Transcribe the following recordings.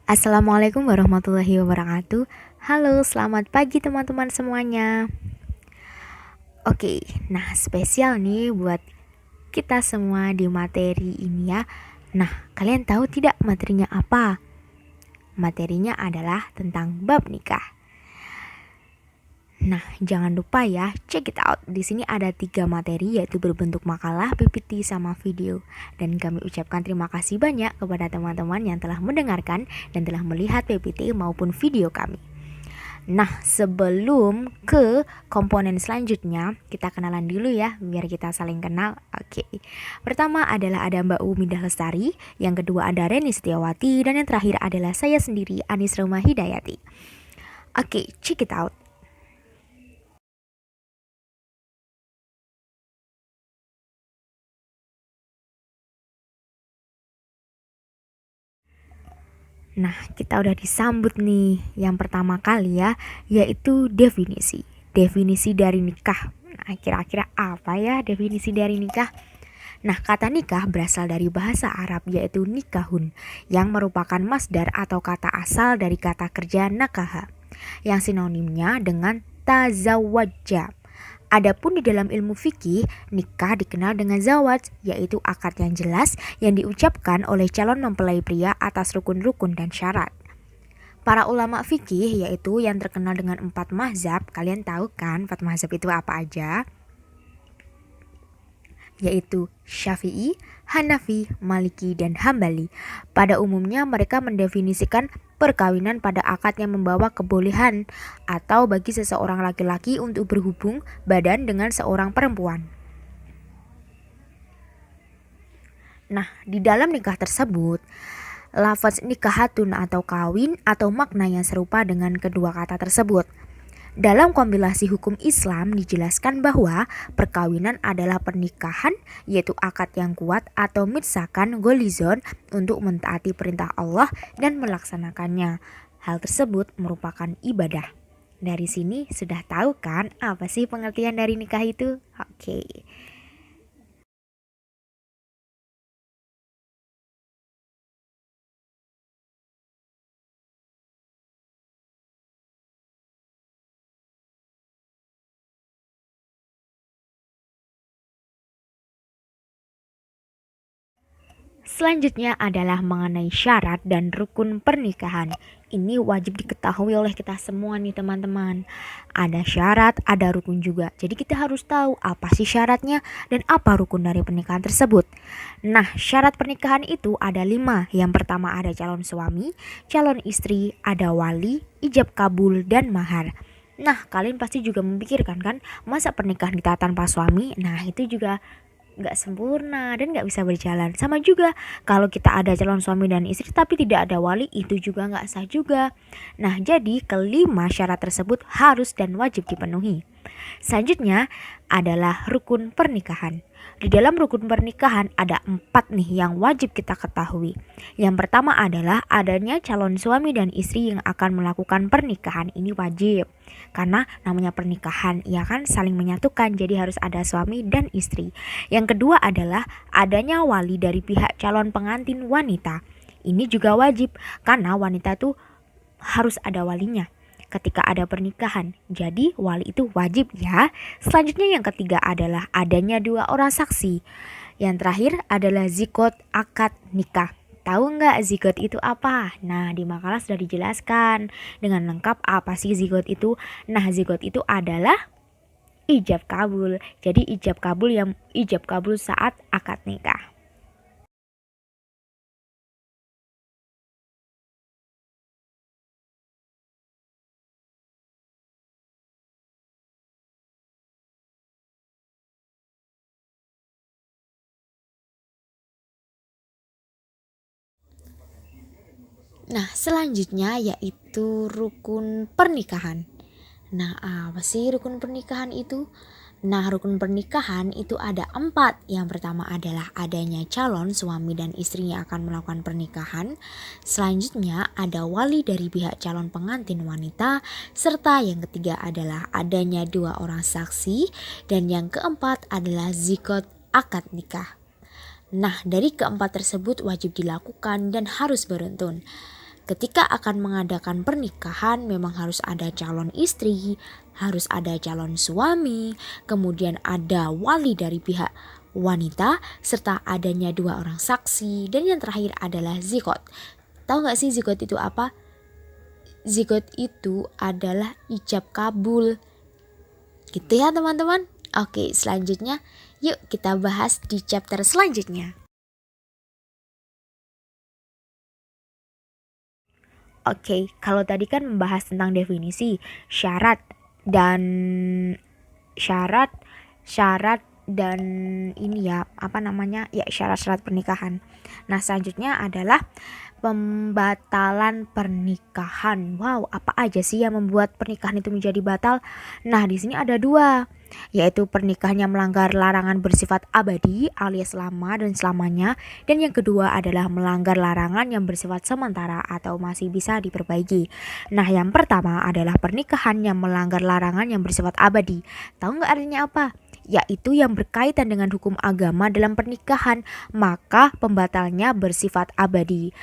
Assalamualaikum warahmatullahi wabarakatuh. Halo, selamat pagi teman-teman semuanya. Oke, nah spesial nih buat kita semua di materi ini ya. Nah, kalian tahu tidak materinya apa? Materinya adalah tentang bab nikah. Nah, jangan lupa ya, check it out. Di sini ada 3 materi yaitu berbentuk makalah, PPT, sama video. Dan kami ucapkan terima kasih banyak kepada teman-teman yang telah mendengarkan dan telah melihat PPT maupun video kami. Nah, sebelum ke komponen selanjutnya, kita kenalan dulu ya, biar kita saling kenal. Oke. Pertama adalah ada Mbak Umidah Lestari, yang kedua ada Reni Setiawati, dan yang terakhir adalah saya sendiri, Anis Roma Hidayati. Oke, check it out. Nah, kita udah disambut nih. Yang pertama kali ya, yaitu definisi. Definisi dari nikah. Nah, kira-kira apa ya definisi dari nikah? Nah, kata nikah berasal dari bahasa Arab yaitu nikahun, yang merupakan masdar atau kata asal dari kata kerja nakaha, yang sinonimnya dengan tazawwaja. Adapun di dalam ilmu fikih, nikah dikenal dengan zawaj, yaitu akad yang jelas yang diucapkan oleh calon mempelai pria atas rukun-rukun dan syarat. Para ulama fikih yaitu yang terkenal dengan 4 mazhab, kalian tahu kan 4 mazhab itu apa aja? Yaitu Syafi'i, Hanafi, Maliki, dan Hambali. Pada umumnya mereka mendefinisikan perkawinan pada akad yang membawa kebolehan atau bagi seseorang laki-laki untuk berhubung badan dengan seorang perempuan. Nah, di dalam nikah tersebut, lafaz nikahatun atau kawin atau makna yang serupa dengan kedua kata tersebut. Dalam kompilasi hukum Islam dijelaskan bahwa perkawinan adalah pernikahan, yaitu akad yang kuat atau mitsakan golizon untuk mentaati perintah Allah dan melaksanakannya. Hal tersebut merupakan ibadah. Dari sini sudah tahu kan apa sih pengertian dari nikah itu? Oke. Selanjutnya adalah mengenai syarat dan rukun pernikahan. Ini wajib diketahui oleh kita semua nih teman-teman. Ada syarat, ada rukun juga. Jadi kita harus tahu apa sih syaratnya dan apa rukun dari pernikahan tersebut. Nah, syarat pernikahan itu ada 5. Yang pertama ada calon suami, calon istri, ada wali, ijab kabul, dan mahar. Nah, kalian pasti juga memikirkan kan, masa pernikahan kita tanpa suami? Nah, itu juga nggak sempurna dan nggak bisa berjalan. Sama juga kalau kita ada calon suami dan istri tapi tidak ada wali, itu juga nggak sah juga. Nah, jadi kelima syarat tersebut harus dan wajib dipenuhi. Selanjutnya adalah rukun pernikahan. Di dalam rukun pernikahan ada 4 nih yang wajib kita ketahui. Yang pertama adalah adanya calon suami dan istri yang akan melakukan pernikahan. Ini wajib. Karena namanya pernikahan, ya kan, saling menyatukan, jadi harus ada suami dan istri. Yang kedua adalah adanya wali dari pihak calon pengantin wanita. Ini juga wajib karena wanita tuh harus ada walinya ketika ada pernikahan. Jadi wali itu wajib ya. Selanjutnya yang ketiga adalah adanya 2 orang saksi. Yang terakhir adalah zikot akad nikah. Tahu nggak zigot itu apa? Nah, di makalah sudah dijelaskan dengan lengkap apa sih zigot itu. Nah, zigot itu adalah ijab kabul. Jadi ijab kabul saat akad nikah. Nah, selanjutnya yaitu rukun pernikahan. Nah, apa sih rukun pernikahan itu? Nah, rukun pernikahan itu ada 4. Yang pertama adalah adanya calon suami dan istri yang akan melakukan pernikahan. Selanjutnya ada wali dari pihak calon pengantin wanita. Serta yang ketiga adalah adanya 2 orang saksi. Dan yang keempat adalah zikot akad nikah. Nah, dari keempat tersebut wajib dilakukan dan harus beruntun. ketika akan mengadakan pernikahan memang harus ada calon istri, harus ada calon suami, kemudian ada wali dari pihak wanita, serta adanya 2 orang saksi, dan yang terakhir adalah zigot. Tahu gak sih zigot itu apa? Zigot itu adalah ijab kabul. Gitu ya teman-teman. Oke, selanjutnya yuk kita bahas di chapter selanjutnya. Oke, kalau tadi kan membahas tentang definisi, syarat dan syarat dan ini ya, syarat-syarat pernikahan. Nah, selanjutnya adalah pembatalan pernikahan. Wow, apa aja sih yang membuat pernikahan itu menjadi batal? Nah, di sini ada 2, yaitu pernikahan yang melanggar larangan bersifat abadi alias lama dan selamanya, dan yang kedua adalah melanggar larangan yang bersifat sementara atau masih bisa diperbaiki. Nah, yang pertama adalah pernikahan yang melanggar larangan yang bersifat abadi. Tahu nggak artinya apa? Yaitu yang berkaitan dengan hukum agama dalam pernikahan, maka pembatalnya bersifat abadi.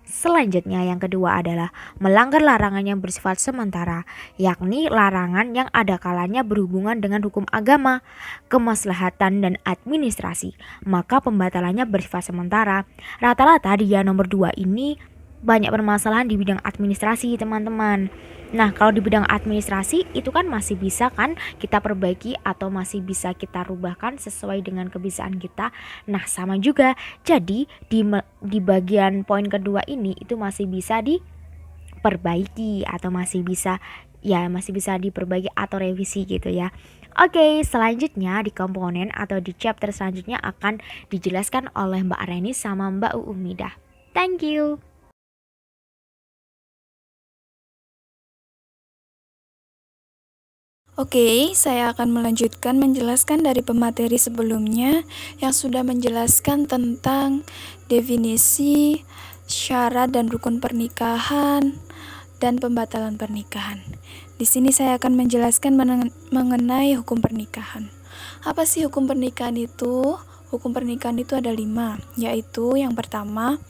Selanjutnya yang kedua adalah melanggar larangan yang bersifat sementara, yakni larangan yang ada kalanya berhubungan dengan hukum agama, kemaslahatan dan administrasi, maka pembatalannya bersifat sementara. Rata-rata dia nomor 2 ini banyak permasalahan di bidang administrasi teman-teman. Nah, kalau di bidang administrasi itu kan masih bisa kan kita perbaiki atau masih bisa kita rubahkan sesuai dengan kebiasaan kita. Nah, sama juga. Jadi di bagian poin kedua ini itu masih bisa diperbaiki atau masih bisa diperbaiki atau revisi gitu ya. Oke, selanjutnya di komponen atau di chapter selanjutnya akan dijelaskan oleh Mbak Reni sama Mbak Uumidah. Thank you. Oke, saya akan melanjutkan menjelaskan dari pemateri sebelumnya yang sudah menjelaskan tentang definisi, syarat dan rukun pernikahan, dan pembatalan pernikahan. Di sini saya akan menjelaskan mengenai hukum pernikahan. Apa sih hukum pernikahan itu? Hukum pernikahan itu ada 5, yaitu yang pertama,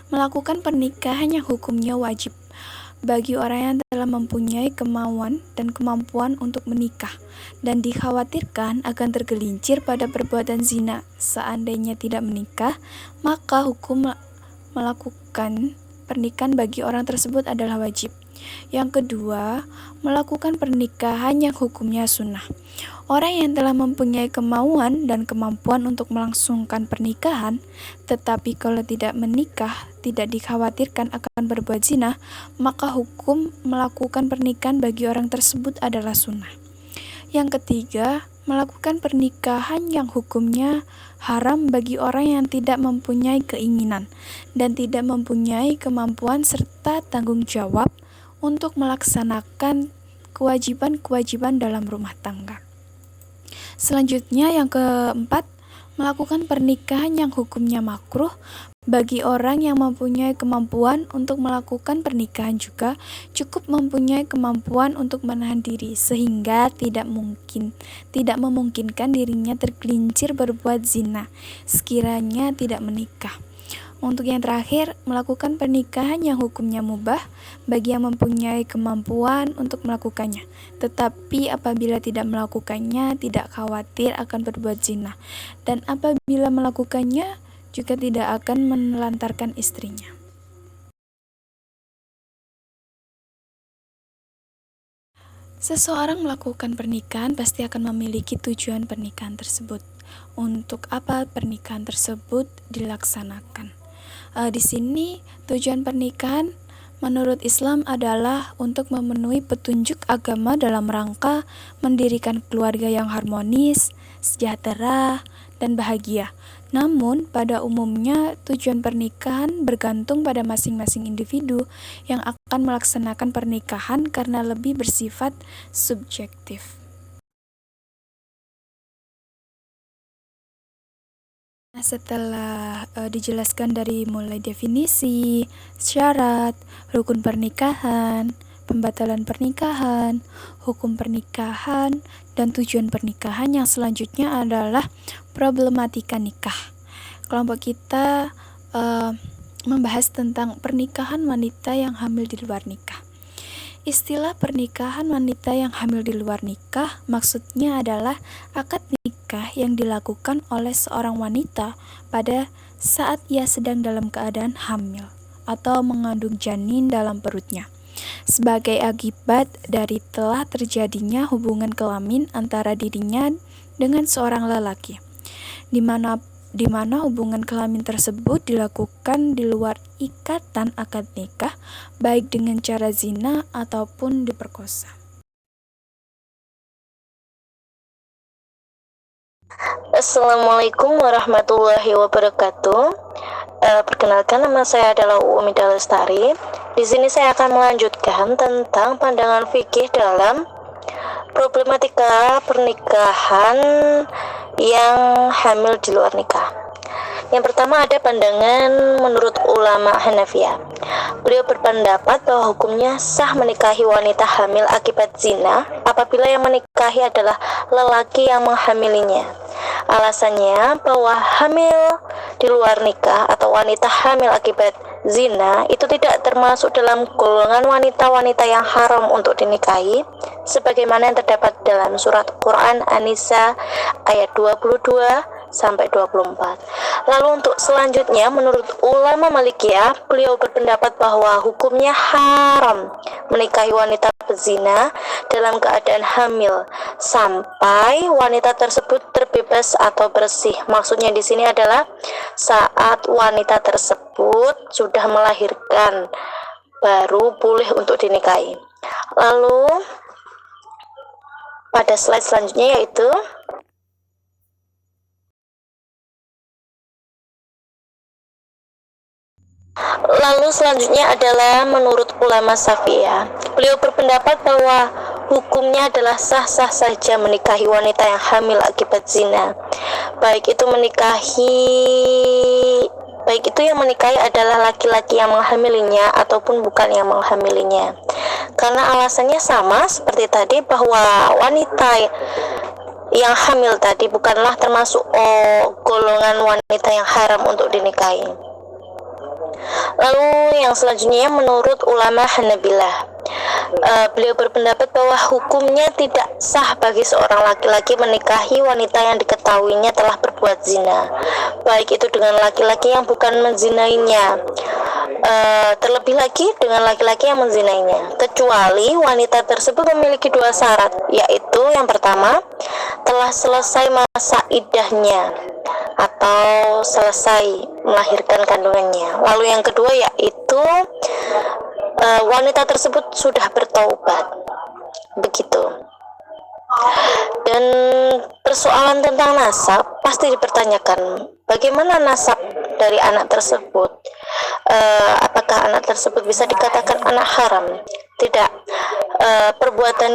melakukan pernikahan yang hukumnya wajib bagi orang yang telah mempunyai kemauan dan kemampuan untuk menikah dan dikhawatirkan akan tergelincir pada perbuatan zina. Seandainya tidak menikah, maka hukum melakukan pernikahan bagi orang tersebut adalah wajib. Yang kedua, melakukan pernikahan yang hukumnya sunnah. Orang yang telah mempunyai kemauan dan kemampuan untuk melangsungkan pernikahan, tetapi kalau tidak menikah, tidak dikhawatirkan akan berbuat zina, maka hukum melakukan pernikahan bagi orang tersebut adalah sunnah. Yang ketiga, melakukan pernikahan yang hukumnya haram bagi orang yang tidak mempunyai keinginan dan tidak mempunyai kemampuan serta tanggung jawab untuk melaksanakan kewajiban-kewajiban dalam rumah tangga. Selanjutnya yang keempat, melakukan pernikahan yang hukumnya makruh bagi orang yang mempunyai kemampuan untuk melakukan pernikahan juga cukup mempunyai kemampuan untuk menahan diri sehingga tidak memungkinkan dirinya tergelincir berbuat zina sekiranya tidak menikah. Untuk yang terakhir, melakukan pernikahan yang hukumnya mubah bagi yang mempunyai kemampuan untuk melakukannya, tetapi apabila tidak melakukannya tidak khawatir akan berbuat zina, dan apabila melakukannya juga tidak akan menelantarkan istrinya. Seseorang melakukan pernikahan pasti akan memiliki tujuan pernikahan tersebut. Untuk apa pernikahan tersebut dilaksanakan? Di sini tujuan pernikahan menurut Islam adalah untuk memenuhi petunjuk agama dalam rangka mendirikan keluarga yang harmonis, sejahtera, dan bahagia. Namun, pada umumnya tujuan pernikahan bergantung pada masing-masing individu yang akan melaksanakan pernikahan karena lebih bersifat subjektif. Setelah dijelaskan dari mulai definisi, syarat, rukun pernikahan, pembatalan pernikahan, hukum pernikahan, dan tujuan pernikahan, yang selanjutnya adalah problematika nikah. Kelompok kita membahas tentang pernikahan wanita yang hamil di luar nikah. Istilah pernikahan wanita yang hamil di luar nikah maksudnya adalah akad nikah yang dilakukan oleh seorang wanita pada saat ia sedang dalam keadaan hamil atau mengandung janin dalam perutnya, sebagai akibat dari telah terjadinya hubungan kelamin antara dirinya dengan seorang lelaki, di mana hubungan kelamin tersebut dilakukan di luar ikatan akad nikah, baik dengan cara zina ataupun diperkosa. Assalamualaikum warahmatullahi wabarakatuh. Perkenalkan, nama saya adalah Uumida Lestari. Di sini saya akan melanjutkan tentang pandangan fikih dalam problematika pernikahan yang hamil di luar nikah. Yang pertama ada pandangan menurut ulama Hanafiyah. Beliau berpendapat bahwa hukumnya sah menikahi wanita hamil akibat zina apabila yang menikahi adalah lelaki yang menghamilinya. Alasannya bahwa hamil di luar nikah atau wanita hamil akibat zina itu tidak termasuk dalam golongan wanita-wanita yang haram untuk dinikahi, sebagaimana yang terdapat dalam surat Quran An-Nisa ayat 22 sampai 24. Lalu untuk selanjutnya, menurut ulama Malikiyah, beliau berpendapat bahwa hukumnya haram menikahi wanita pezina dalam keadaan hamil sampai wanita tersebut terbebas atau bersih. Maksudnya di sini adalah saat wanita tersebut sudah melahirkan baru boleh untuk dinikahi. Lalu pada slide selanjutnya yaitu selanjutnya adalah menurut ulama Syafi'iyah. Beliau berpendapat bahwa hukumnya adalah sah-sah saja menikahi wanita yang hamil akibat zina. Baik itu yang menikahi adalah laki-laki yang menghamilinya ataupun bukan yang menghamilinya. Karena alasannya sama seperti tadi, bahwa wanita yang hamil tadi bukanlah termasuk golongan wanita yang haram untuk dinikahi. Lalu yang selanjutnya menurut ulama Hanabilah, beliau berpendapat bahwa hukumnya tidak sah bagi seorang laki-laki menikahi wanita yang diketahuinya telah berbuat zina, baik itu dengan laki-laki yang bukan menzinainya, terlebih lagi dengan laki-laki yang menzinainya, kecuali wanita tersebut memiliki dua syarat, yaitu yang pertama, telah selesai masa iddahnya atau selesai melahirkan kandungannya. Lalu yang kedua yaitu wanita tersebut sudah bertaubat. Begitu. Dan persoalan tentang nasab pasti dipertanyakan, bagaimana nasab dari anak tersebut? Apakah anak tersebut bisa dikatakan anak haram? Tidak. Perbuatan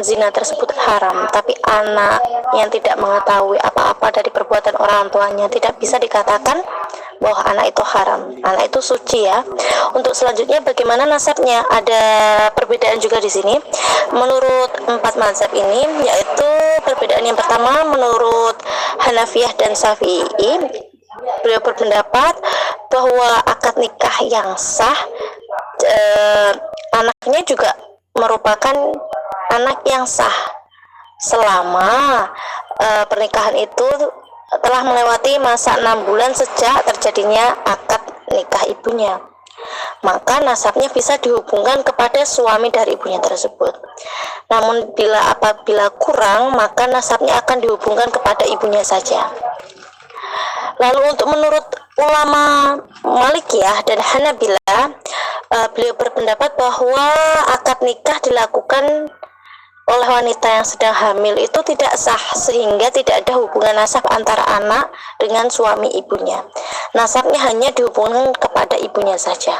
zina tersebut haram, tapi anak yang tidak mengetahui apa-apa dari perbuatan orang tuanya tidak bisa dikatakan bahwa anak itu haram. Anak itu suci ya. Untuk selanjutnya bagaimana nasabnya? Ada perbedaan juga di sini. Menurut 4 mazhab ini, yaitu perbedaan yang pertama menurut Hanafiyah dan Syafi'i, beliau berpendapat bahwa akad nikah yang sah, anaknya juga merupakan anak yang sah selama pernikahan itu telah melewati masa 6 bulan sejak terjadinya akad nikah ibunya. Maka nasabnya bisa dihubungkan kepada suami dari ibunya tersebut. Namun apabila kurang, maka nasabnya akan dihubungkan kepada ibunya saja. Lalu untuk menurut ulama Malikiyah dan Hanabilah, beliau berpendapat bahwa akad nikah dilakukan oleh wanita yang sedang hamil itu tidak sah, sehingga tidak ada hubungan nasab antara anak dengan suami ibunya. Nasabnya hanya dihubungkan kepada ibunya saja.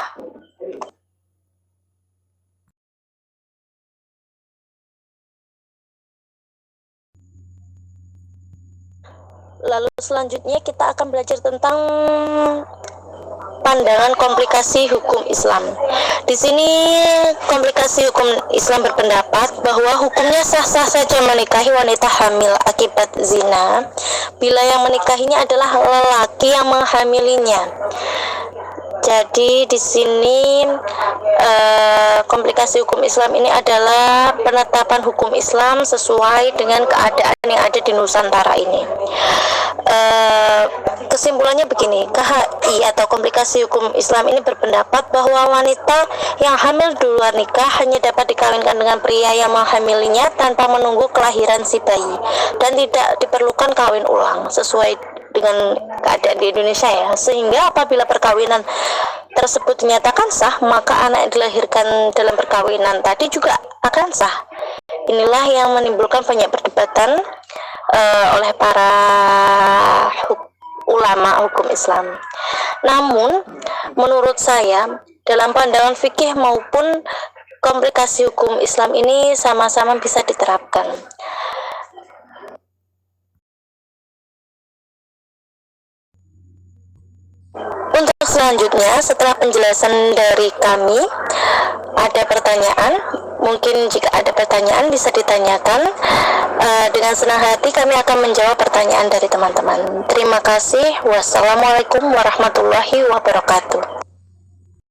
Lalu selanjutnya kita akan belajar tentang pandangan komplikasi hukum Islam. Di sini komplikasi hukum Islam berpendapat bahwa hukumnya sah-sah saja menikahi wanita hamil akibat zina bila yang menikahinya adalah lelaki yang menghamilinya. Jadi di sini komplikasi hukum Islam ini adalah penetapan hukum Islam sesuai dengan keadaan yang ada di Nusantara ini. Kesimpulannya begini, KHI atau komplikasi hukum Islam ini berpendapat bahwa wanita yang hamil di luar nikah hanya dapat dikawinkan dengan pria yang menghamilinya tanpa menunggu kelahiran si bayi dan tidak diperlukan kawin ulang sesuai dengan keadaan di Indonesia ya. Sehingga apabila perkawinan tersebut dinyatakan sah, maka anak yang dilahirkan dalam perkawinan tadi juga akan sah. Inilah yang menimbulkan banyak perdebatan oleh para ulama hukum Islam. Namun menurut saya dalam pandangan fikih maupun komplikasi hukum Islam ini sama-sama bisa diterapkan. Untuk selanjutnya, setelah penjelasan dari kami, ada pertanyaan. Mungkin jika ada pertanyaan bisa ditanyakan. Dengan senang hati kami akan menjawab pertanyaan dari teman-teman. Terima kasih. Wassalamualaikum warahmatullahi wabarakatuh.